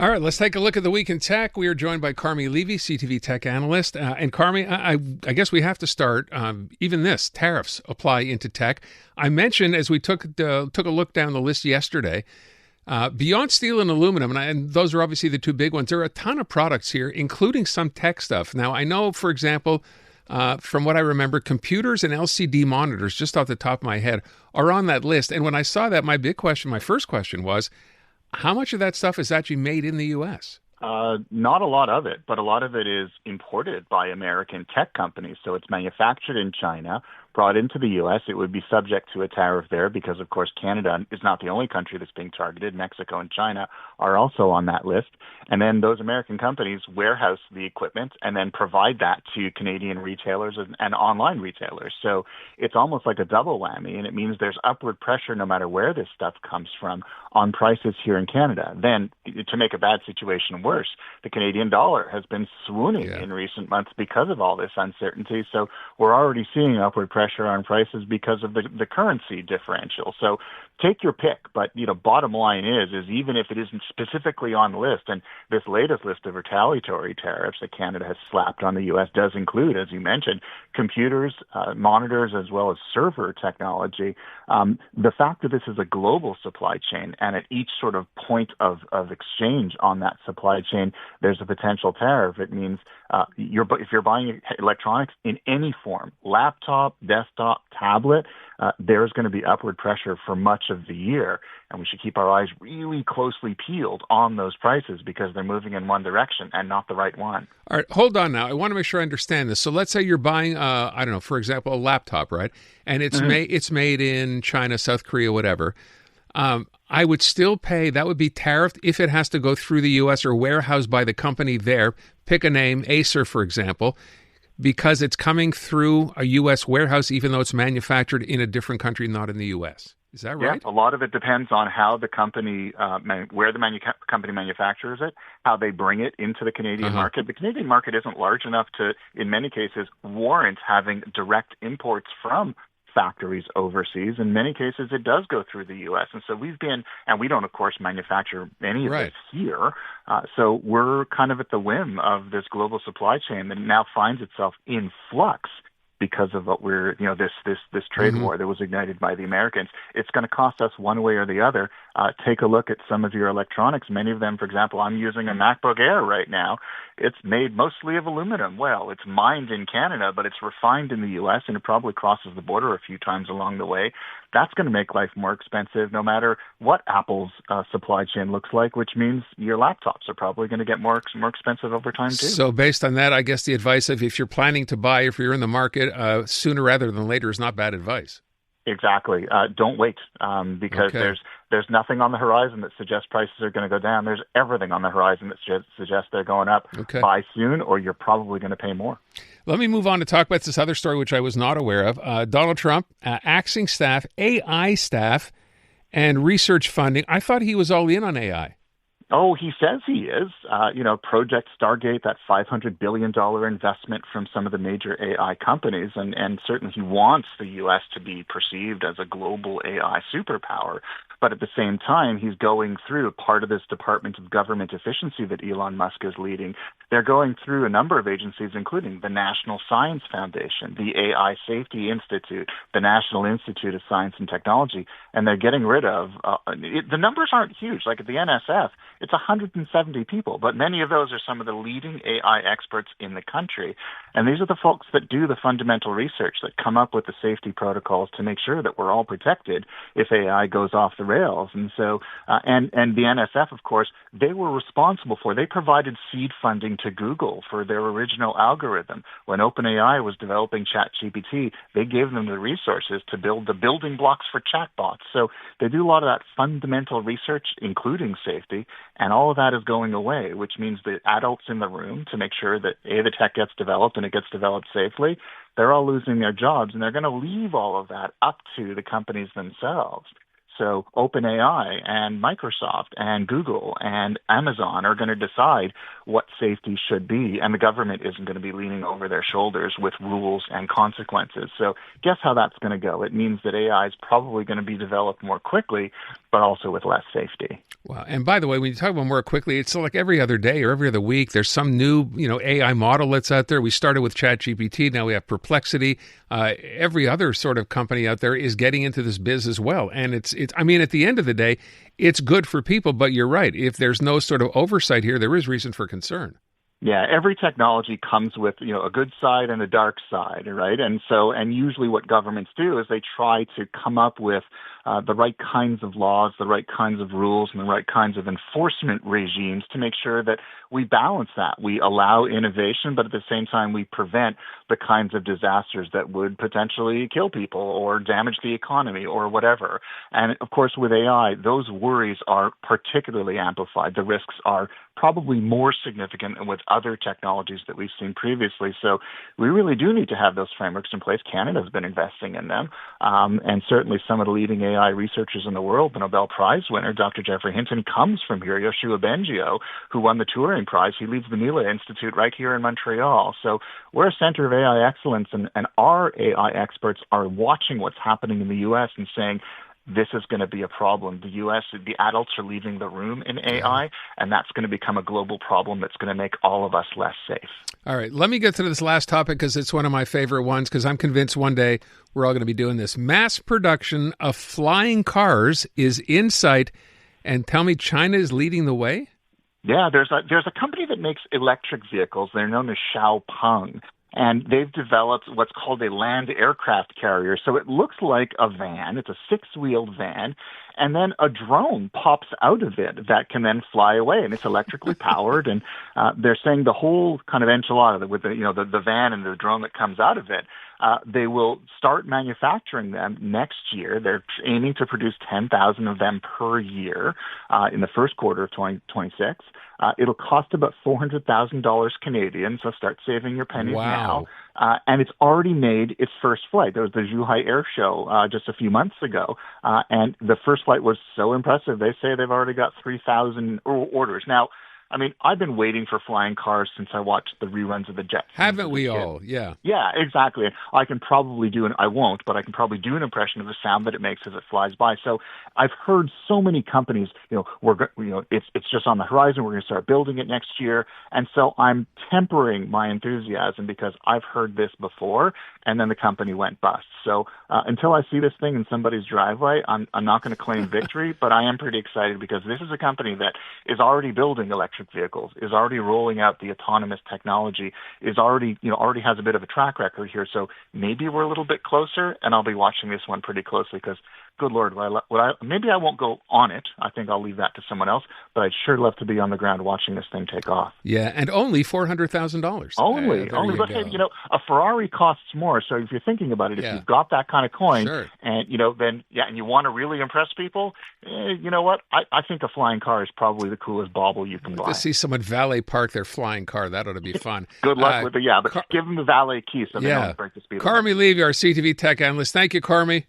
All right, let's take a look at the week in tech. We are joined by Carmi Levy, CTV tech analyst. And Carmi, I guess we have to start. Even this, tariffs apply into tech. I mentioned as we took a look down the list yesterday, beyond steel and aluminum, and those are obviously the two big ones, there are a ton of products here, including some tech stuff. Now, I know, for example, from what I remember, computers and LCD monitors, just off the top of my head, are on that list. And when I saw that, my first question was, how much of that stuff is actually made in the U.S.? Not a lot of it, but a lot of it is imported by American tech companies. So it's manufactured in China, brought into the U.S. It would be subject to a tariff there because, of course, Canada is not the only country that's being targeted. Mexico and China are also on that list. And then those American companies warehouse the equipment and then provide that to Canadian retailers and online retailers. So it's almost like a double whammy, and it means there's upward pressure no matter where this stuff comes from on prices here in Canada. Then, to make a bad situation worse, the Canadian dollar has been swooning in recent months because of all this uncertainty. So we're already seeing upward pressure on prices because of the currency differential. So take your pick, but bottom line is even if it isn't specifically on the list, and this latest list of retaliatory tariffs that Canada has slapped on the U.S. does include, as you mentioned, computers, monitors, as well as server technology. The fact that this is a global supply chain, and at each sort of point of exchange on that supply chain, there's a potential tariff. It means if you're buying electronics in any form, laptop, desktop, tablet, there's going to be upward pressure for much of the year. And we should keep our eyes really closely peeled on those prices because they're moving in one direction and not the right one. All right, hold on now. I want to make sure I understand this. So let's say you're buying, I don't know, for example, a laptop, right? And it's made in China, South Korea, whatever. I would still pay, that would be tariffed if it has to go through the U.S. or warehoused by the company there. Pick a name, Acer, for example, because it's coming through a U.S. warehouse, even though it's manufactured in a different country, not in the U.S. Is that right? Yeah, a lot of it depends on how the company, where the company manufactures it, how they bring it into the Canadian market. The Canadian market isn't large enough to, in many cases, warrant having direct imports from factories overseas. In many cases, it does go through the U.S. And so we don't, of course, manufacture any of this here. So we're kind of at the whim of this global supply chain that now finds itself in flux because of what this trade war that was ignited by the Americans. It's going to cost us one way or the other. Take a look at some of your electronics. Many of them, for example, I'm using a MacBook Air right now. It's made mostly of aluminum. Well, it's mined in Canada, but it's refined in the U.S., and it probably crosses the border a few times along the way. That's going to make life more expensive no matter what Apple's supply chain looks like, which means your laptops are probably going to get more expensive over time, too. So based on that, I guess the advice of if you're planning to buy, if you're in the market, sooner rather than later is not bad advice. Exactly. Don't wait because there's nothing on the horizon that suggests prices are going to go down. There's everything on the horizon that suggests they're going up. Buy soon or you're probably going to pay more. Let me move on to talk about this other story, which I was not aware of. Donald Trump axing staff, AI staff, and research funding. I thought he was all in on AI. Oh, he says he is. Project Stargate, that $500 billion investment from some of the major AI companies, and certainly he wants the U.S. to be perceived as a global AI superpower. But at the same time, he's going through part of this Department of Government Efficiency that Elon Musk is leading. They're going through a number of agencies, including the National Science Foundation, the AI Safety Institute, the National Institute of Science and Technology, and they're getting rid of, the numbers aren't huge. Like at the NSF, it's 170 people, but many of those are some of the leading AI experts in the country. And these are the folks that do the fundamental research, that come up with the safety protocols to make sure that we're all protected if AI goes off the rails. And so, and the NSF, of course, they were responsible they provided seed funding to Google for their original algorithm. When OpenAI was developing ChatGPT, they gave them the resources to build the building blocks for chatbots. So they do a lot of that fundamental research, including safety, and all of that is going away, which means the adults in the room, to make sure that the tech gets developed and it gets developed safely, they're all losing their jobs, and they're going to leave all of that up to the companies themselves. So OpenAI and Microsoft and Google and Amazon are going to decide what safety should be, and the government isn't going to be leaning over their shoulders with rules and consequences. So guess how that's going to go? It means that AI is probably going to be developed more quickly, but also with less safety. Wow. And by the way, when you talk about more quickly, it's like every other day or every other week, there's some new, AI model that's out there. We started with ChatGPT. Now we have Perplexity. Every other sort of company out there is getting into this biz as well. And it's, I mean, at the end of the day, it's good for people, but you're right. If there's no sort of oversight here, there is reason for concern. Yeah, every technology comes with, a good side and a dark side, right? And usually what governments do is they try to come up with the right kinds of laws, the right kinds of rules, and the right kinds of enforcement regimes to make sure that we balance that. We allow innovation, but at the same time, we prevent the kinds of disasters that would potentially kill people or damage the economy or whatever. And of course, with AI, those worries are particularly amplified. The risks are probably more significant than with other technologies that we've seen previously. So we really do need to have those frameworks in place. Canada's been investing in them. And certainly some of the leading AI researchers in the world, the Nobel Prize winner, Dr. Jeffrey Hinton, comes from here. Yoshua Bengio, who won the Turing Prize, he leads the Mila Institute right here in Montreal. So we're a center of AI excellence, and our AI experts are watching what's happening in the U.S. and saying, this is going to be a problem. The U.S., the adults are leaving the room in AI, and that's going to become a global problem that's going to make all of us less safe. All right, let me get to this last topic because it's one of my favorite ones, because I'm convinced one day we're all going to be doing this. Mass production of flying cars is in sight, and tell me China is leading the way? Yeah, there's a company that makes electric vehicles. They're known as Xiaopeng. And they've developed what's called a land aircraft carrier. So it looks like a van. It's a six-wheeled van. And then a drone pops out of it that can then fly away, and it's electrically powered. And they're saying the whole kind of enchilada with the van and the drone that comes out of it, they will start manufacturing them next year. They're aiming to produce 10,000 of them per year in the first quarter of 2026. It'll cost about $400,000 Canadian, so start saving your pennies now. And it's already made its first flight. There was the Zhuhai Air Show just a few months ago, and the first flight was so impressive. They say they've already got 3,000 orders. Now, I mean, I've been waiting for flying cars since I watched the reruns of the Jetsons. Haven't we all? Yeah. Yeah, exactly. I can probably I won't, but I can probably do an impression of the sound that it makes as it flies by. So I've heard so many companies, it's just on the horizon. We're going to start building it next year. And so I'm tempering my enthusiasm because I've heard this before, and then the company went bust. So until I see this thing in somebody's driveway, I'm not going to claim victory, but I am pretty excited because this is a company that is already building electric vehicles, is already rolling out the autonomous technology, is already has a bit of a track record here. So maybe we're a little bit closer, and I'll be watching this one pretty closely because, good Lord, maybe I won't go on it. I think I'll leave that to someone else, but I'd sure love to be on the ground watching this thing take off. Yeah, and only $400,000. Only. But hey, a Ferrari costs more. So if you're thinking about it, if you've got that kind of coin, and and you want to really impress people, you know what? I think a flying car is probably the coolest bauble you can buy. To see someone valet park their flying car, that ought to be fun. Good luck with it. Yeah, but give them the valet key so they don't break the speed limit. Carmi Levy, our CTV tech analyst. Thank you, Carmi.